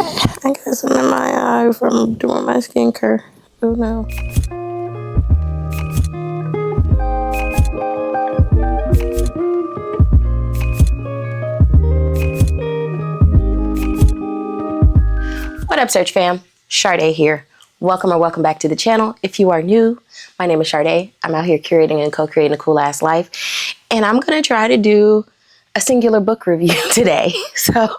I got some in my eye from doing my skincare. Oh no. What up, Search fam? Sharde here. Welcome back to the channel. If you are new, my name is Sharde. I'm out here curating and co-creating a cool ass life. And I'm gonna try to do a singular book review today. So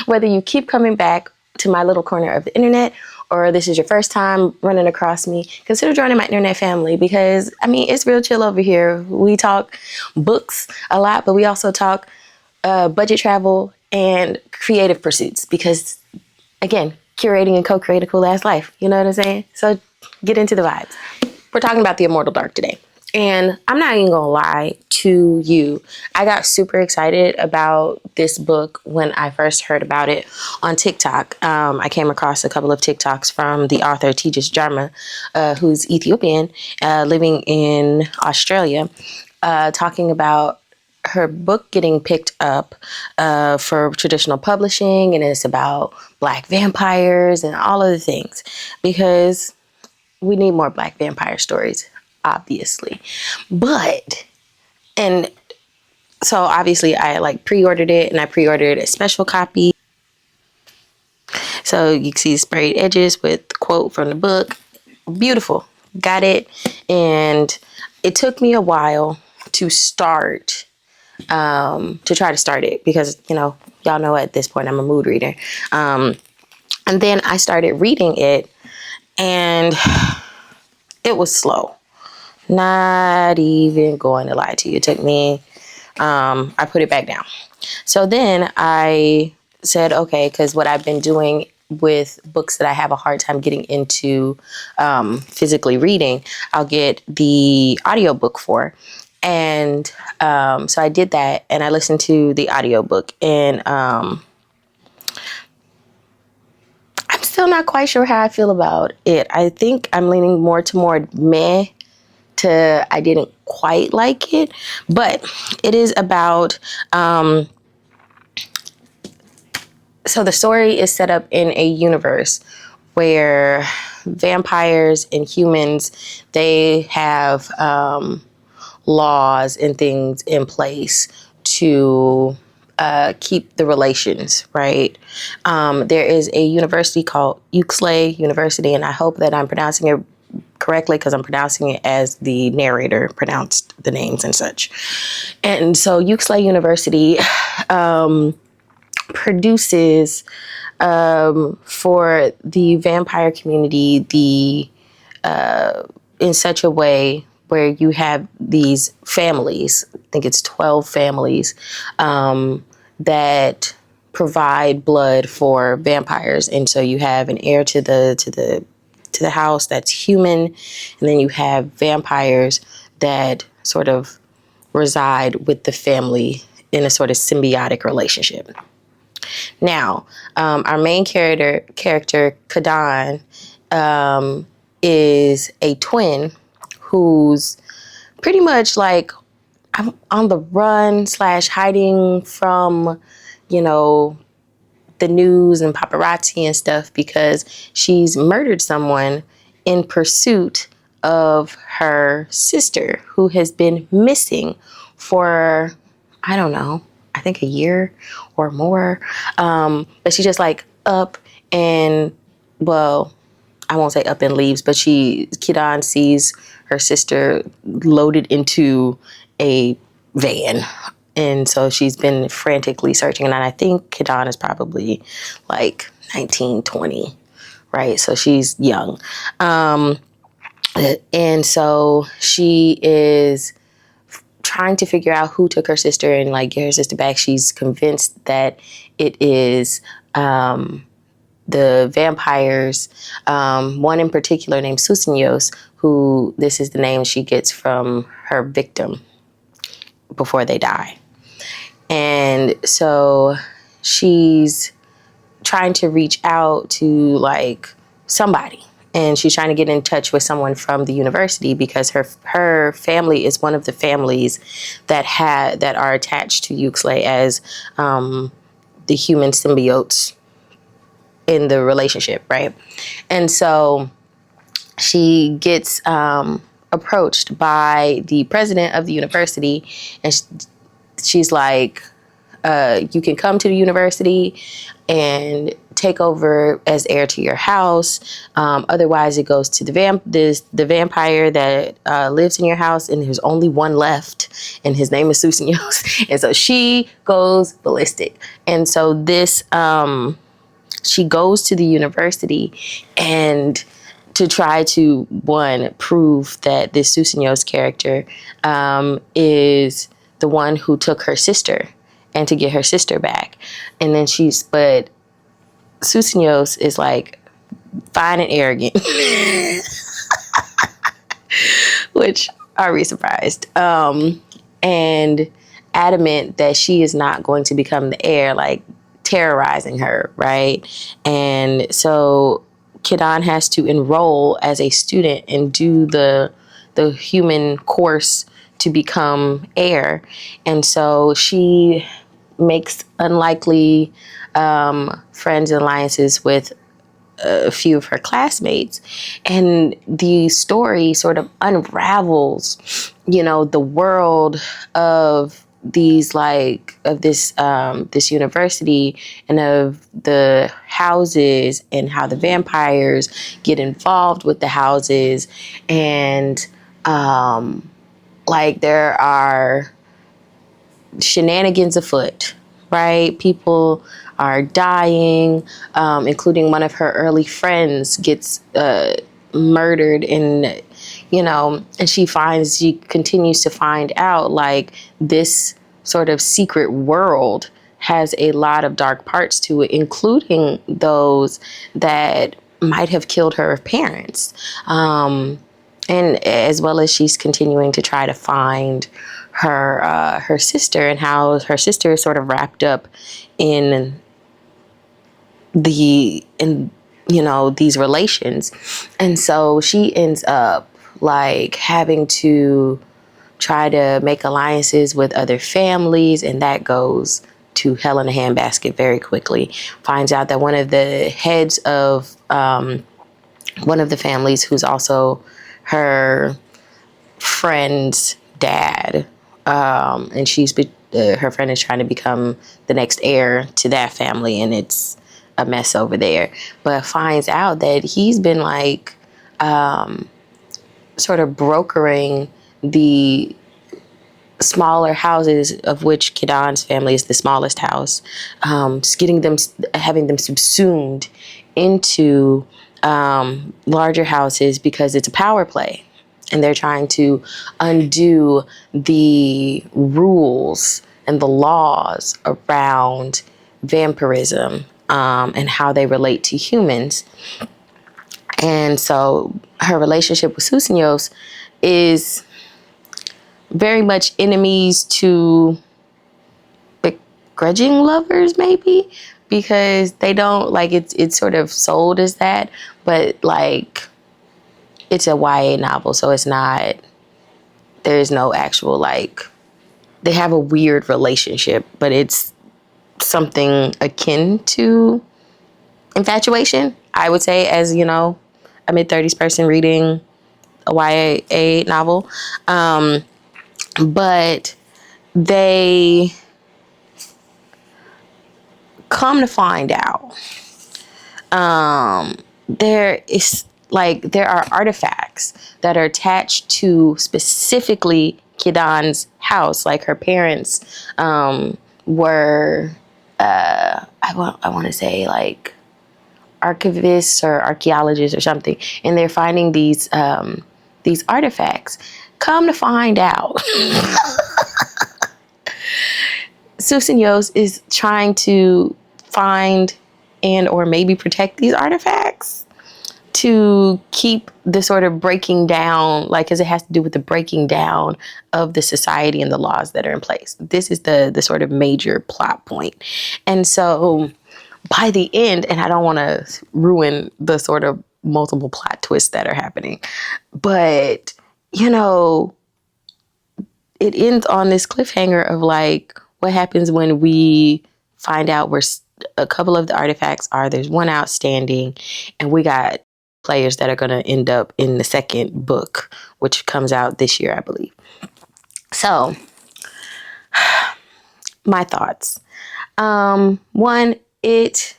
whether you keep coming back to my little corner of the internet or this is your first time running across me, consider joining my internet family because, I mean, it's real chill over here. We talk books a lot, but we also talk budget travel and creative pursuits because, again, curating and co-create a cool ass life. You know what I'm saying? So get into the vibes. We're talking about the Immortal Dark today. And I'm not even gonna lie to you. I got super excited about this book when I first heard about it on TikTok. I came across a couple of TikToks from the author Tejas Jarma, who's Ethiopian, living in Australia, talking about her book getting picked up for traditional publishing, and it's about Black vampires and all of the things, because we need more Black vampire stories, obviously. And so obviously I pre-ordered it, and I pre-ordered a special copy. So you can see sprayed edges with the quote from the book. Beautiful. Got it. And it took me a while to start to try to start it because, you know, y'all know at this point I'm a mood reader. And then I started reading it and it was slow. Not even going to lie to you. It took me, I put it back down. So then I said, okay, because what I've been doing with books that I have a hard time getting into physically reading, I'll get the audiobook for. And so I did that, and I listened to the audiobook, and I'm still not quite sure how I feel about it. I think I'm leaning more toward meh to I didn't quite like it, but it is about so the story is set up in a universe where vampires and humans, they have laws and things in place to keep the relations, right? There is a university called Uxley University, and I hope that I'm pronouncing it correctly because I'm pronouncing it as the narrator pronounced the names and such. And so Uxley University produces for the vampire community in such a way where you have these families, I think it's 12 families, that provide blood for vampires. And so you have an heir to the house that's human, and then you have vampires that sort of reside with the family in a sort of symbiotic relationship. Now, our main character, Kadan, is a twin who's pretty much like on the run / hiding from, you know, the news and paparazzi and stuff because she's murdered someone in pursuit of her sister who has been missing for, I don't know, I think a year or more. But she's just like up and, well, I won't say up and leaves, but Kadan sees her sister loaded into a van. And so she's been frantically searching. And I think Kadan is probably like 19, 20, right? So she's young. And so she is trying to figure out who took her sister and like get her sister back. She's convinced that it is the vampires, one in particular named Susinios, who this is the name she gets from her victim before they die. And so she's trying to reach out to like somebody, and she's trying to get in touch with someone from the university because her family is one of the families that are attached to Uxley as the human symbiotes in the relationship, right? And so she gets approached by the president of the university, and she's like, you can come to the university and take over as heir to your house. Otherwise, it goes to the vampire that lives in your house, and there's only one left, and his name is Susinos. And so she goes ballistic. And so she goes to the university and to try to, one, prove that this Susinos character is the one who took her sister, and to get her sister back. And then but Susinos is like fine and arrogant, which are we surprised? And adamant that she is not going to become the heir, like terrorizing her, right? And so Kidan has to enroll as a student and do the human course to become heir. And so she makes unlikely friends and alliances with a few of her classmates, and the story sort of unravels, the world of this university, and of the houses, and how the vampires get involved with the houses, and there are shenanigans afoot, right? People are dying, including one of her early friends gets murdered, and she continues to find out like this sort of secret world has a lot of dark parts to it, including those that might have killed her parents. And as well as she's continuing to try to find her sister, and how her sister is sort of wrapped up in these relations. And so she ends up like having to try to make alliances with other families, and that goes to hell in a handbasket very quickly. Finds out that one of the heads of one of the families, who's also her friend's dad, and her friend is trying to become the next heir to that family, and it's a mess over there. But finds out that he's been like sort of brokering the smaller houses, of which Kidan's family is the smallest house, just having them subsumed into larger houses, because it's a power play, and they're trying to undo the rules and the laws around vampirism, and how they relate to humans. And so her relationship with Susinos is very much enemies to begrudging lovers, maybe, because they don't like it's sort of sold as that, but like it's a YA novel, so it's not, there's no actual they have a weird relationship, but it's something akin to infatuation, I would say, as a mid-30s person reading a YA novel. But they come to find out there are artifacts that are attached to specifically Kidan's house. Like her parents were I want to say like archivists or archaeologists or something, and they're finding these artifacts. Come to find out, Susinos is trying to find and or maybe protect these artifacts to keep the sort of breaking down, because it has to do with the breaking down of the society and the laws that are in place. This is the sort of major plot point. And so by the end, and I don't want to ruin the sort of multiple plot twists that are happening, but it ends on this cliffhanger of like, what happens when we find out a couple of the artifacts are there's one outstanding, and we got players that are going to end up in the second book, which comes out this year, I believe. So, my thoughts. One, it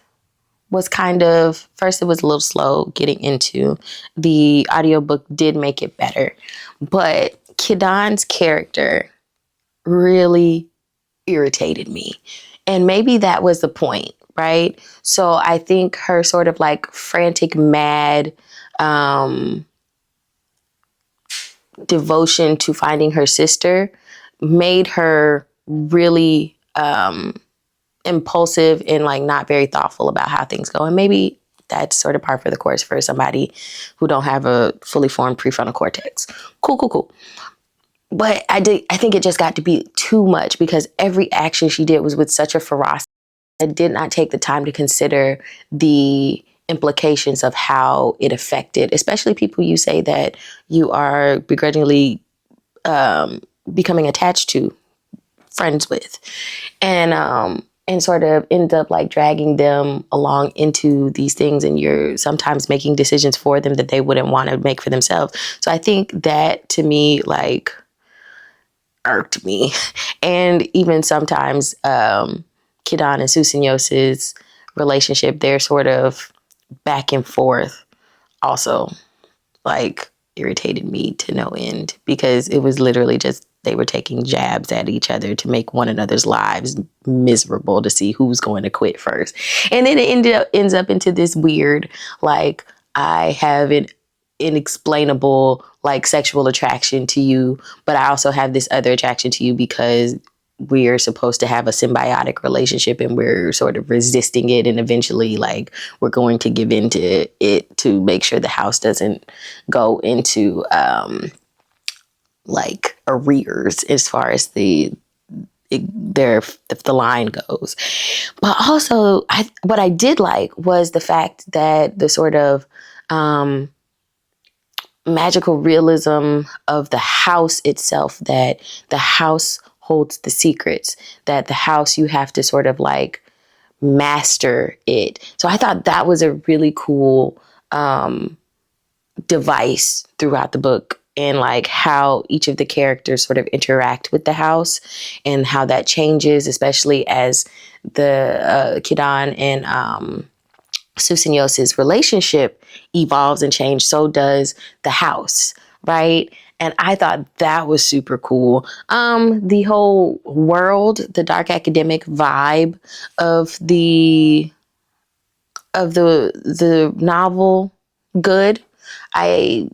was kind of, first it was a little slow getting into. The audiobook did make it better, but Kidan's character really irritated me. And maybe that was the point, right? So I think her sort of like frantic, mad devotion to finding her sister made her really impulsive and like not very thoughtful about how things go. And maybe that's sort of par for the course for somebody who don't have a fully formed prefrontal cortex. Cool. But I think it just got to be too much because every action she did was with such a ferocity. I did not take the time to consider the implications of how it affected, especially people you say that you are begrudgingly becoming attached to, friends with, and sort of end up like dragging them along into these things, and you're sometimes making decisions for them that they wouldn't want to make for themselves. So I think that to me like irked me. And even sometimes Kidan and Susinyos's relationship, they're sort of back and forth also like irritated me to no end because it was literally just they were taking jabs at each other to make one another's lives miserable to see who's going to quit first. And then it ends up into this weird, like, I have an inexplainable like sexual attraction to you, but I also have this other attraction to you because we're supposed to have a symbiotic relationship and we're sort of resisting it, and eventually like we're going to give into it to make sure the house doesn't go into like arrears as far as the line goes. But also what I did like was the fact that the sort of magical realism of the house itself, that the house holds the secrets, that the house, you have to sort of like master it. So I thought that was a really cool device throughout the book, and like how each of the characters sort of interact with the house and how that changes, especially as the Kidan and Susinyos's relationship evolves and changes, so does the house, right? And I thought that was super cool. The whole world, the dark academic vibe of the novel, good. I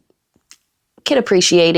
can appreciate it.